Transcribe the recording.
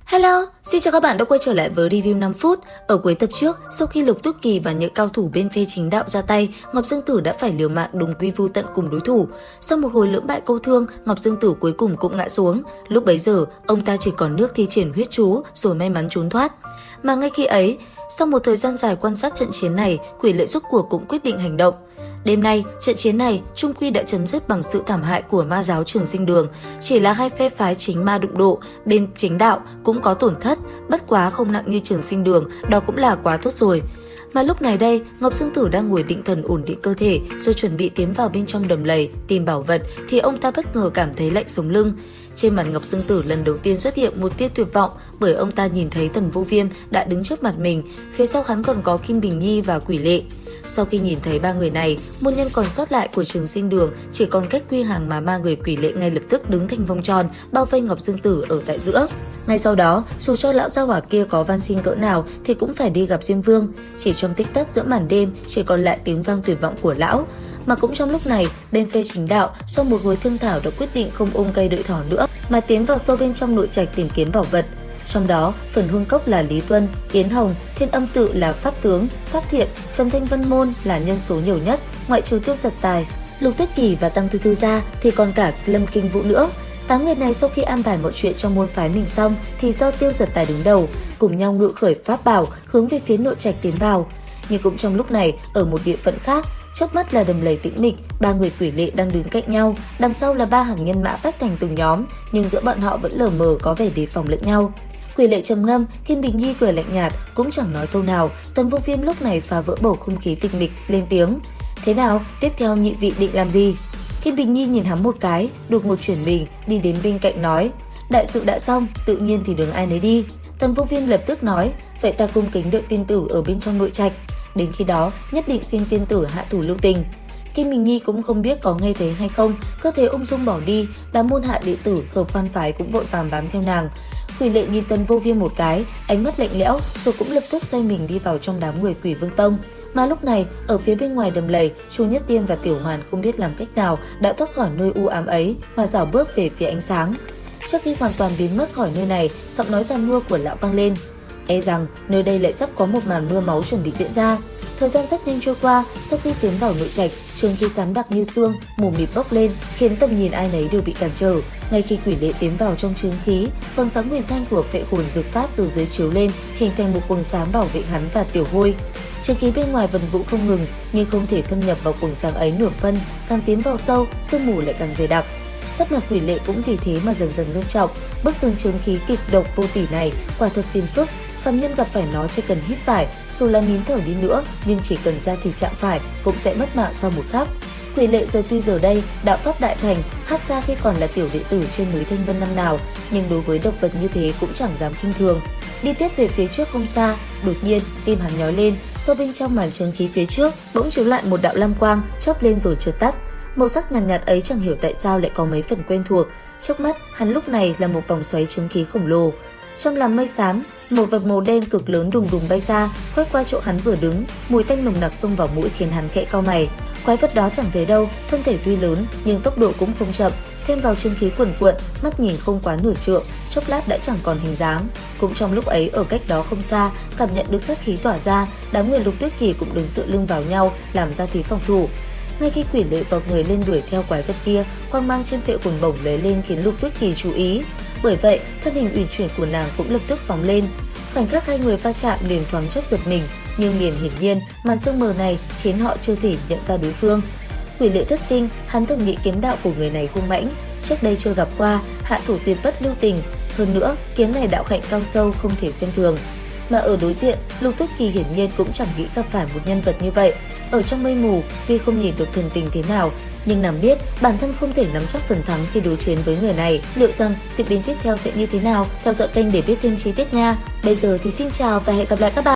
Hello, xin chào các bạn đã quay trở lại với review 5 phút. Ở cuối tập trước, sau khi Lục Tuyết Kỳ và những cao thủ bên phe chính đạo ra tay, Ngọc Dương Tử đã phải liều mạng đồng quy vu tận cùng đối thủ. Sau một hồi lưỡng bại câu thương, Ngọc Dương Tử cuối cùng cũng ngã xuống. Lúc bấy giờ, ông ta chỉ còn nước thi triển huyết chú rồi may mắn trốn thoát. Mà ngay khi ấy, sau một thời gian dài quan sát trận chiến này, Quỷ Lệ rốt cuộc cũng quyết định hành động. Đêm nay, trận chiến này chung quy đã chấm dứt bằng sự thảm hại của ma giáo Trường Sinh Đường. Chỉ là hai phe phái chính ma đụng độ, bên chính đạo cũng có tổn thất, bất quá không nặng như Trường Sinh Đường, đó cũng là quá tốt rồi. Mà lúc này đây, Ngọc Dương Tử đang ngồi định thần ổn định cơ thể rồi chuẩn bị tiến vào bên trong đầm lầy tìm bảo vật thì ông ta bất ngờ cảm thấy lạnh sống lưng. Trên mặt Ngọc Dương Tử lần đầu tiên xuất hiện một tia tuyệt vọng bởi ông ta nhìn thấy Tần Vô Viêm đã đứng trước mặt mình, phía sau hắn còn có Kim Bình Nhi và Quỷ Lệ. Sau khi nhìn thấy ba người này, môn nhân còn sót lại của Trường Sinh Đường chỉ còn cách quy hàng mà ba người Quỷ Lệ ngay lập tức đứng thành vòng tròn bao vây Ngọc Dương Tử ở tại giữa. Ngay sau đó, dù cho lão gia hỏa kia có van xin cỡ nào thì cũng phải đi gặp Diêm Vương. Chỉ trong tích tắc giữa màn đêm chỉ còn lại tiếng vang tuyệt vọng của lão. Mà cũng trong lúc này, bên phe chính đạo sau một hồi thương thảo đã quyết định không ôm cây đợi thỏ nữa mà tiến vào sâu bên trong nội trạch tìm kiếm bảo vật. Trong đó, phần Hương Cốc là Lý Tuân, Yến Hồng, Thiên Âm Tự là Pháp Tướng, Pháp Thiện, phần Thanh Vân Môn là nhân số nhiều nhất, ngoại trừ Tiêu Giật Tài, Lục Tuyết Kỳ và Tăng Thư Thư ra thì còn cả Lâm Kinh Vũ nữa. 8 người này sau khi an bài mọi chuyện trong môn phái mình xong thì do Tiêu Giật Tài đứng đầu, cùng nhau ngự khởi pháp bảo hướng về phía nội trạch tiến vào. Nhưng cũng trong lúc này, ở một địa phận khác, chớp mắt là đầm lầy tĩnh mịch, ba người Quỷ Lệ đang đứng cạnh nhau, đằng sau là ba hàng nhân mã tách thành từng nhóm, nhưng giữa bọn họ vẫn lờ mờ có vẻ đề phòng lẫn nhau. Quỷ Lệ trầm ngâm, Kim Bình Nhi cười lạnh nhạt, cũng chẳng nói câu nào. Tần Vô Viêm lúc này phá vỡ bầu không khí tịch mịch, lên tiếng: "Thế nào, tiếp theo nhị vị định làm gì?" Kim Bình Nhi nhìn hắn một cái, đột ngột chuyển mình, đi đến bên cạnh nói: "Đại sự đã xong, tự nhiên thì đường ai nấy đi." Tần Vô Viêm lập tức nói: "Vậy ta cung kính đợi tiên tử ở bên trong nội trạch. Đến khi đó, nhất định xin tiên tử hạ thủ lưu tình." Kim Bình Nhi cũng không biết có nghe thấy hay không, cơ thể ung dung bỏ đi, đám môn hạ đệ tử hợp quan phái cũng vội vàng bám theo nàng. Quỷ Lệ nhìn Tần Vô Viêm một cái, ánh mắt lạnh lẽo, rồi cũng lập tức xoay mình đi vào trong đám người Quỷ Vương Tông. Mà lúc này, ở phía bên ngoài đầm lầy, Chu Nhất Tiêm và Tiểu Hoàn không biết làm cách nào đã thoát khỏi nơi u ám ấy mà rảo bước về phía ánh sáng. Trước khi hoàn toàn biến mất khỏi nơi này, giọng nói giàn mua của lão vang lên: "E rằng nơi đây lại sắp có một màn mưa máu chuẩn bị diễn ra." Thời gian rất nhanh trôi qua, sau khi tiến vào nội trạch, trường khí xám đặc như xương, mù mịt bốc lên, khiến tầm nhìn ai nấy đều bị cản trở. Ngay khi Quỷ Lệ tiến vào trong trường khí, phần sáng huyền thanh của phệ hồn dược pháp từ dưới chiếu lên, hình thành một quầng sáng bảo vệ hắn và Tiểu Hôi. Trường khí bên ngoài vần vũ không ngừng, nhưng không thể thâm nhập vào quầng sáng ấy nửa phân, càng tiến vào sâu, sương mù lại càng dày đặc. Sắc mặt Quỷ Lệ cũng vì thế mà dần dần nghiêm trọng. Bức tường trường khí kịch độc vô tỉ này quả thật phiền phức. Phàm nhân gặp phải nó chỉ cần hít phải, dù là nín thở đi nữa, nhưng chỉ cần ra thì chạm phải cũng sẽ mất mạng sau một khắc. Quỷ Lệ giờ đây đạo pháp đại thành, khác xa khi còn là tiểu đệ tử trên núi Thanh Vân năm nào, nhưng đối với độc vật như thế cũng chẳng dám khinh thường. Đi tiếp về phía trước không xa, đột nhiên tim hắn nhói lên, sau bên trong màn trường khí phía trước bỗng chiếu lại một đạo lam quang chớp lên rồi chợt tắt. Màu sắc nhàn nhạt ấy chẳng hiểu tại sao lại có mấy phần quen thuộc. Trước mắt hắn lúc này là một vòng xoáy trường khí khổng lồ. Trong làn mây xám, một vật màu đen cực lớn đùng đùng bay ra, quét qua chỗ hắn vừa đứng, mùi tanh nồng nặc xông vào mũi khiến hắn khẽ cau mày. Quái vật đó chẳng thấy đâu, thân thể tuy lớn nhưng tốc độ cũng không chậm, thêm vào trường khí cuồn cuộn, mắt nhìn không quá nửa trượng, chốc lát đã chẳng còn hình dáng. Cũng trong lúc ấy, ở cách đó không xa, cảm nhận được sát khí tỏa ra, đám người Lục Tuyết Kỳ cũng đứng dựa lưng vào nhau, làm ra thế phòng thủ. Ngay khi Quỷ Lệ vọt người lên đuổi theo quái vật kia, quang mang trên phệ hồn bổng lóe lên khiến Lục Tuyết Kỳ chú ý. Bởi vậy, thân hình uyển chuyển của nàng cũng lập tức phóng lên. Khoảnh khắc hai người va chạm liền thoáng chốc giật mình, nhưng liền hiển nhiên màn sương mờ này khiến họ chưa thể nhận ra đối phương. Quỷ Lệ thất kinh, hắn thầm nghĩ kiếm đạo của người này hung mãnh, trước đây chưa gặp qua, hạ thủ tuyệt bất lưu tình. Hơn nữa, kiếm này đạo hạnh cao sâu không thể xem thường. Mà ở đối diện, Lục Tuyết Kỳ hiển nhiên cũng chẳng nghĩ gặp phải một nhân vật như vậy. Ở trong mây mù, tuy không nhìn được thần tình thế nào, nhưng nàng biết bản thân không thể nắm chắc phần thắng khi đối chiến với người này. Liệu rằng diễn biến tiếp theo sẽ như thế nào? Theo dõi kênh để biết thêm chi tiết nha. Bây giờ thì xin chào và hẹn gặp lại các bạn.